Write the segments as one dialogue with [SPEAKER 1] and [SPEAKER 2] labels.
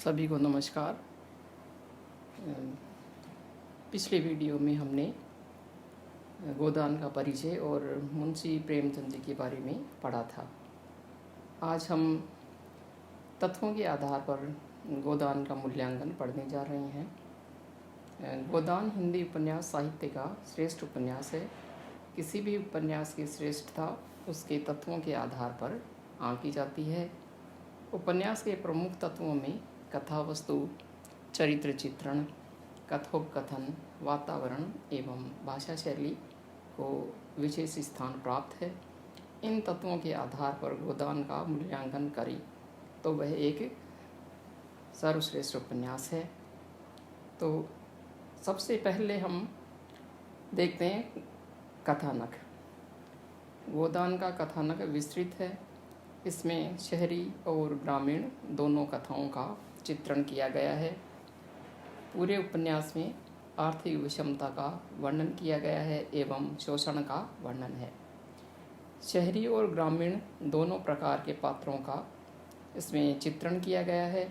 [SPEAKER 1] सभी को नमस्कार। पिछले वीडियो में हमने गोदान का परिचय और मुंशी प्रेमचंद जी के बारे में पढ़ा था। आज हम तत्वों के आधार पर गोदान का मूल्यांकन पढ़ने जा रहे हैं। गोदान हिंदी उपन्यास साहित्य का श्रेष्ठ उपन्यास है। किसी भी उपन्यास की श्रेष्ठता उसके तत्वों के आधार पर आंकी जाती है। उपन्यास के प्रमुख तत्वों में कथा वस्तु, चरित्र चित्रण, कथोपकथन, वातावरण एवं भाषा शैली को विशेष स्थान प्राप्त है। इन तत्वों के आधार पर गोदान का मूल्यांकन करें तो वह एक सर्वश्रेष्ठ उपन्यास है। तो सबसे पहले हम देखते हैं कथानक। गोदान का कथानक विस्तृत है। इसमें शहरी और ग्रामीण दोनों कथाओं का चित्रण किया गया है। पूरे उपन्यास में आर्थिक विषमता का वर्णन किया गया है एवं शोषण का वर्णन है। शहरी और ग्रामीण दोनों प्रकार के पात्रों का इसमें चित्रण किया गया है।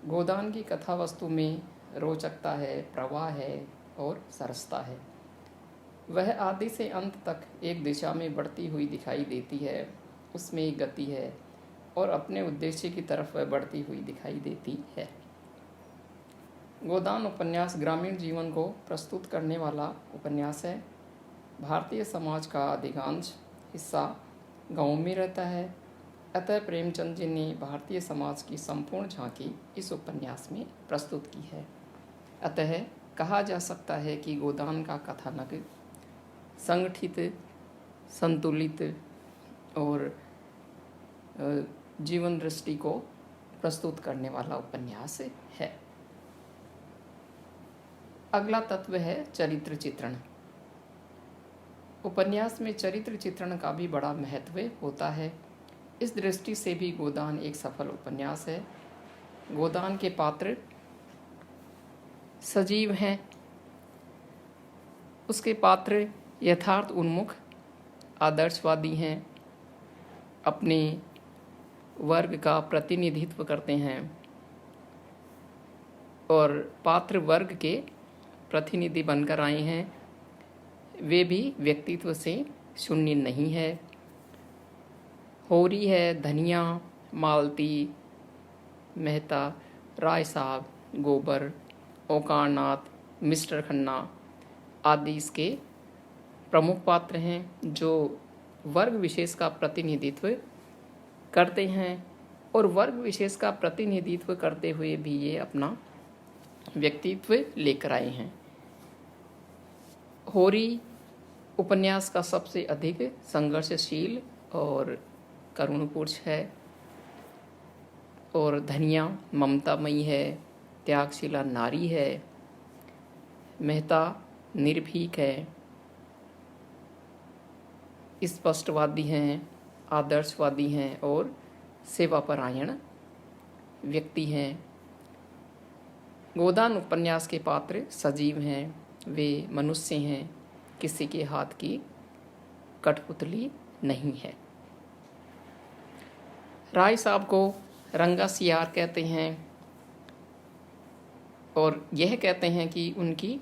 [SPEAKER 1] गोदान की कथा वस्तु में रोचकता है, प्रवाह है और सरसता है। वह आदि से अंत तक एक दिशा में बढ़ती हुई दिखाई देती है। उसमें एक गति है और अपने उद्देश्य की तरफ वह बढ़ती हुई दिखाई देती है। गोदान उपन्यास ग्रामीण जीवन को प्रस्तुत करने वाला उपन्यास है। भारतीय समाज का अधिकांश हिस्सा गाँव में रहता है। अतः प्रेमचंद जी ने भारतीय समाज की संपूर्ण झांकी इस उपन्यास में प्रस्तुत की है। अतः कहा जा सकता है कि गोदान का कथानक संगठित, संतुलित और जीवन दृष्टि को प्रस्तुत करने वाला उपन्यास है। अगला तत्व है चरित्र चित्रण। उपन्यास में चरित्र चित्रण का भी बड़ा महत्व होता है। इस दृष्टि से भी गोदान एक सफल उपन्यास है। गोदान के पात्र सजीव हैं। उसके पात्र यथार्थ उन्मुख, आदर्शवादी हैं, अपने वर्ग का प्रतिनिधित्व करते हैं और पात्र वर्ग के प्रतिनिधि बनकर आए हैं। वे भी व्यक्तित्व से शून्य नहीं है। होरी है, धनिया, मालती, मेहता, राय साहब, गोबर, ओकारनाथ, मिस्टर खन्ना आदि इसके प्रमुख पात्र हैं जो वर्ग विशेष का प्रतिनिधित्व करते हैं और वर्ग विशेष का प्रतिनिधित्व करते हुए भी ये अपना व्यक्तित्व लेकर आए हैं। होरी उपन्यास का सबसे अधिक संघर्षशील और करुण पुरुष है और धनिया ममतामयी है, त्यागशिला नारी है। मेहता निर्भीक है, स्पष्टवादी हैं, आदर्शवादी हैं और सेवापरायण व्यक्ति हैं। गोदान उपन्यास के पात्र सजीव हैं। वे मनुष्य हैं, किसी के हाथ की कठपुतली नहीं है। राय साहब को रंगा सियार कहते हैं और यह कहते हैं कि उनकी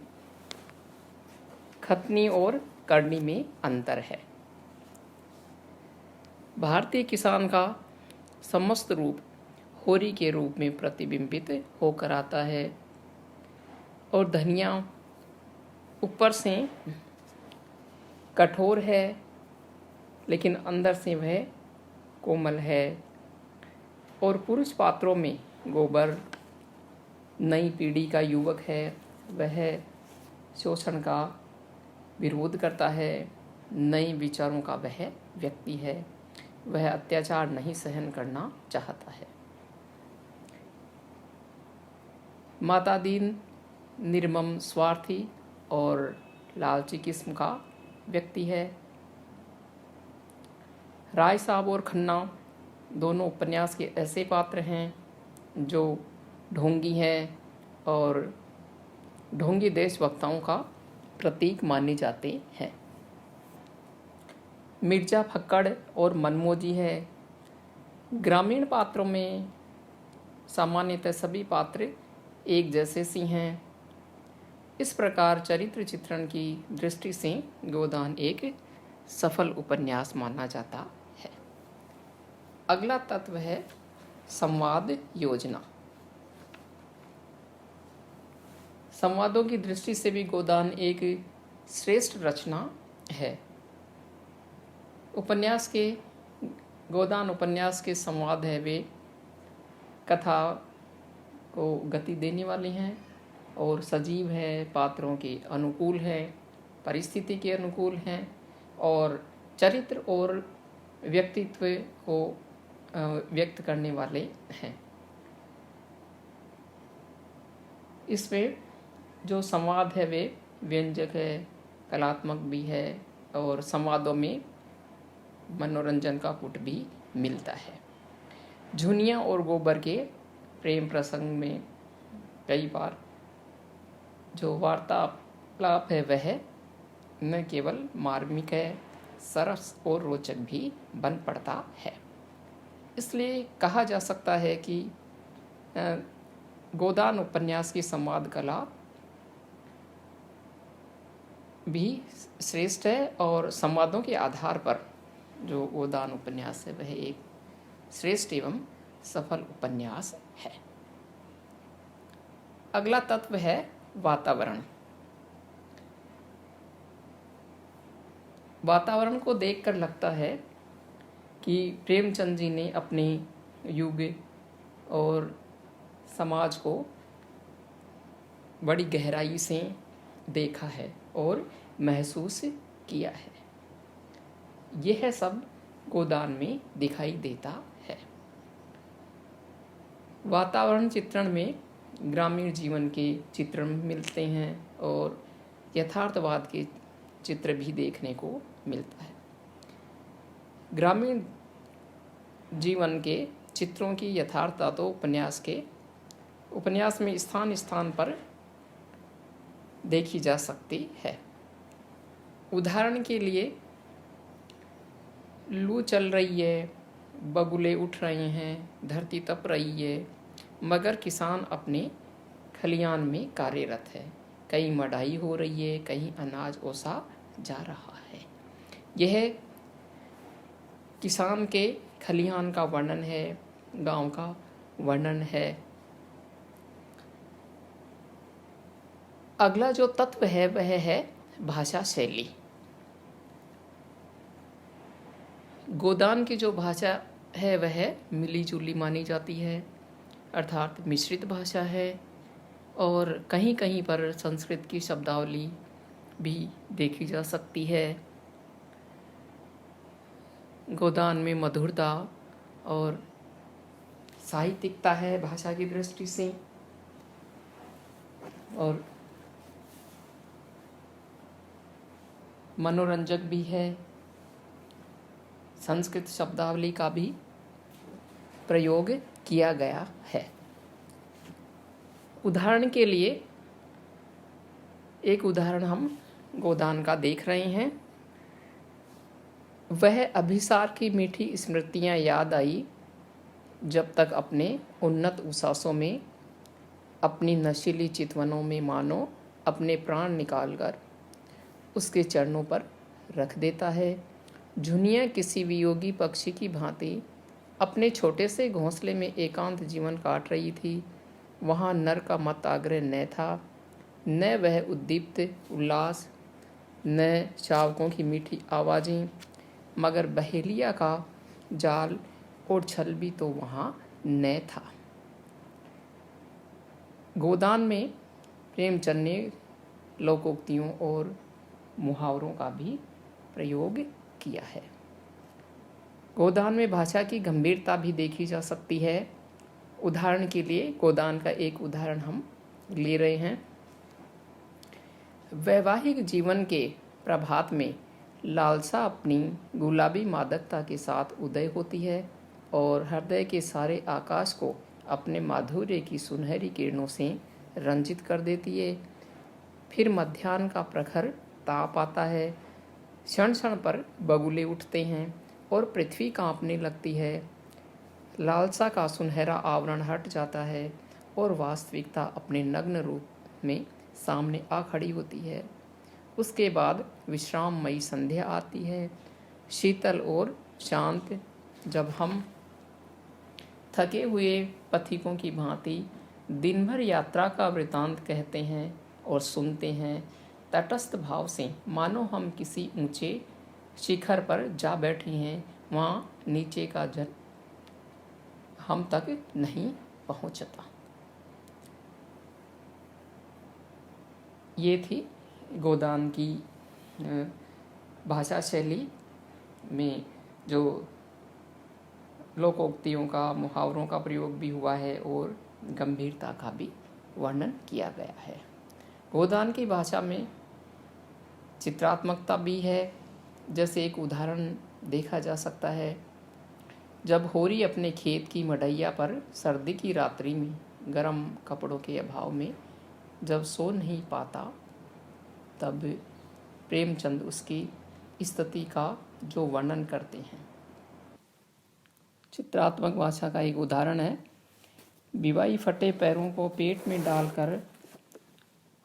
[SPEAKER 1] खतनी और करनी में अंतर है। भारतीय किसान का समस्त रूप होरी के रूप में प्रतिबिंबित होकर आता है और धनिया ऊपर से कठोर है लेकिन अंदर से वह कोमल है। और पुरुष पात्रों में गोबर नई पीढ़ी का युवक है। वह शोषण का विरोध करता है, नए विचारों का वह व्यक्ति है। वह अत्याचार नहीं सहन करना चाहता है। माता दीन निर्मम, स्वार्थी और लालची किस्म का व्यक्ति है। राय साहब और खन्ना दोनों उपन्यास के ऐसे पात्र हैं जो ढोंगी हैं और ढोंगी देशभक्ताओं का प्रतीक माने जाते हैं। मिर्जा फक्कड़ और मनमोजी है। ग्रामीण पात्रों में सामान्यतः सभी पात्र एक जैसे सी हैं। इस प्रकार चरित्र चित्रण की दृष्टि से गोदान एक सफल उपन्यास माना जाता है। अगला तत्व है संवाद योजना। संवादों की दृष्टि से भी गोदान एक श्रेष्ठ रचना है। गोदान उपन्यास के संवाद है वे कथा को गति देने वाले हैं और सजीव है, पात्रों के अनुकूल है, परिस्थिति के अनुकूल हैं और चरित्र और व्यक्तित्व को व्यक्त करने वाले हैं। इसमें जो संवाद है वे व्यंजक है, कलात्मक भी है और संवादों में मनोरंजन का पुट भी मिलता है। झुनिया और गोबर के प्रेम प्रसंग में कई बार जो वार्तालाप है वह न केवल मार्मिक है, सरस और रोचक भी बन पड़ता है। इसलिए कहा जा सकता है कि गोदान उपन्यास की संवाद कला भी श्रेष्ठ है और संवादों के आधार पर जो गोदान उपन्यास है वह एक श्रेष्ठ एवं सफल उपन्यास है। अगला तत्व है वातावरण। वातावरण को देखकर लगता है कि प्रेमचंद जी ने अपने युग और समाज को बड़ी गहराई से देखा है और महसूस किया है। यह सब गोदान में दिखाई देता है। वातावरण चित्रण में ग्रामीण जीवन के चित्रण मिलते हैं और यथार्थवाद के चित्र भी देखने को मिलता है। ग्रामीण जीवन के चित्रों की यथार्थता तो उपन्यास में स्थान स्थान पर देखी जा सकती है। उदाहरण के लिए लू चल रही है, बगुले उठ रहे हैं, धरती तप रही है, मगर किसान अपने खलियान में कार्यरत है। कहीं मढ़ाई हो रही है, कहीं अनाज ओसा जा रहा है। यह किसान के खलिहान का वर्णन है, गांव का वर्णन है। अगला जो तत्व है वह है भाषा शैली। गोदान की जो भाषा है वह मिली जुली मानी जाती है, अर्थात मिश्रित भाषा है और कहीं कहीं पर संस्कृत की शब्दावली भी देखी जा सकती है। गोदान में मधुरता और साहित्यिकता है भाषा की दृष्टि से और मनोरंजक भी है। संस्कृत शब्दावली का भी प्रयोग किया गया है। उदाहरण के लिए एक उदाहरण हम गोदान का देख रहे हैं। वह अभिसार की मीठी स्मृतियां याद आई जब तक अपने उन्नत उसासों में, अपनी नशीली चितवनों में मानो अपने प्राण निकालकर उसके चरणों पर रख देता है। झुनिया किसी वियोगी पक्षी की भांति अपने छोटे से घोंसले में एकांत जीवन काट रही थी। वहाँ नर का मत आग्रह न था, न वह उद्दीप्त उल्लास, न शावकों की मीठी आवाज़ें, मगर बहेलिया का जाल और छल भी तो वहाँ न था। गोदान में प्रेमचंद ने लोकोक्तियों और मुहावरों का भी प्रयोग किया है। गोदान में भाषा की गंभीरता भी देखी जा सकती है। उदाहरण के लिए गोदान का एक उदाहरण हम ले रहे हैं। वैवाहिक जीवन के प्रभात में लालसा अपनी गुलाबी मादकता के साथ उदय होती है और हृदय के सारे आकाश को अपने माधुर्य की सुनहरी किरणों से रंजित कर देती है। फिर मध्याह्न का प्रखर ताप आता है, क्षण क्षण पर बगुले उठते हैं और पृथ्वी कांपने लगती है। लालसा का सुनहरा आवरण हट जाता है और वास्तविकता अपने नग्न रूप में सामने आ खड़ी होती है। उसके बाद विश्राममयी संध्या आती है, शीतल और शांत, जब हम थके हुए पथिकों की भांति दिन भर यात्रा का वृतांत कहते हैं और सुनते हैं, तटस्थ भाव से, मानो हम किसी ऊंचे शिखर पर जा बैठे हैं। वहाँ नीचे का जल हम तक नहीं पहुँचता। ये थी गोदान की भाषा शैली में जो लोकोक्तियों का, मुहावरों का प्रयोग भी हुआ है और गंभीरता का भी वर्णन किया गया है। गोदान की भाषा में चित्रात्मकता भी है। जैसे एक उदाहरण देखा जा सकता है, जब होरी अपने खेत की मड़ैया पर सर्दी की रात्रि में गर्म कपड़ों के अभाव में जब सो नहीं पाता, तब प्रेमचंद उसकी स्थिति का जो वर्णन करते हैं। चित्रात्मक भाषा का एक उदाहरण है, बिवाई फटे पैरों को पेट में डालकर,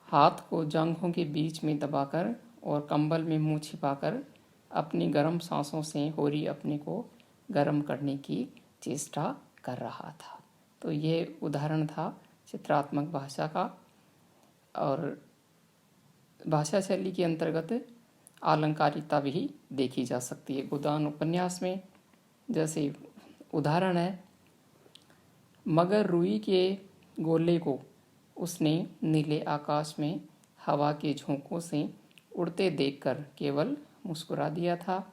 [SPEAKER 1] हाथ को जांघों के बीच में दबाकर और कंबल में मुंह छिपाकर अपनी गर्म सांसों से होरी अपने को गर्म करने की चेष्टा कर रहा था। तो ये उदाहरण था चित्रात्मक भाषा का। और भाषा शैली के अंतर्गत अलंकारिता भी देखी जा सकती है गोदान उपन्यास में। जैसे उदाहरण है, मगर रुई के गोले को उसने नीले आकाश में हवा के झोंकों से उड़ते देखकर केवल मुस्कुरा दिया था।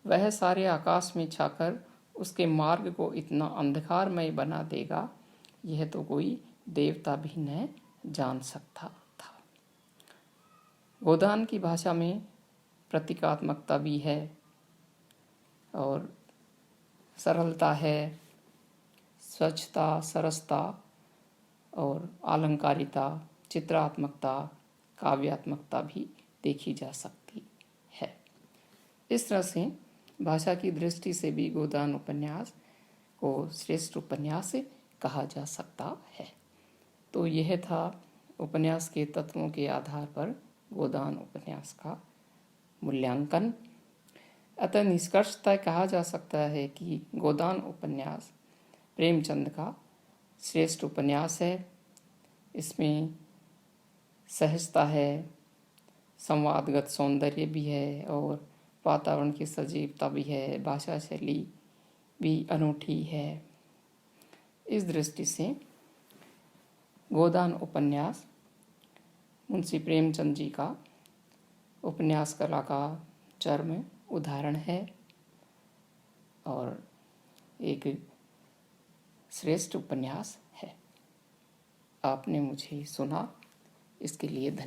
[SPEAKER 1] वह सारे आकाश में छाकर उसके मार्ग को इतना अंधकारमय बना देगा, यह तो कोई देवता भी न जान सकता था। गोदान की भाषा में प्रतीकात्मकता भी है और सरलता है, स्वच्छता, सरसता और अलंकारिता, चित्रात्मकता, काव्यात्मकता भी देखी जा सकती है। इस तरह से भाषा की दृष्टि से भी गोदान उपन्यास को श्रेष्ठ उपन्यास कहा जा सकता है। तो यह था उपन्यास के तत्वों के आधार पर गोदान उपन्यास का मूल्यांकन। अतः निष्कर्षतः कहा जा सकता है कि गोदान उपन्यास प्रेमचंद का श्रेष्ठ उपन्यास है। इसमें सहजता है, संवादगत सौंदर्य भी है और वातावरण की सजीवता भी है, भाषा शैली भी अनूठी है। इस दृष्टि से गोदान उपन्यास मुंशी प्रेमचंद जी का उपन्यास कला का चरम उदाहरण है और एक श्रेष्ठ उपन्यास है। आपने मुझे सुना, इसके लिए धन्यवाद।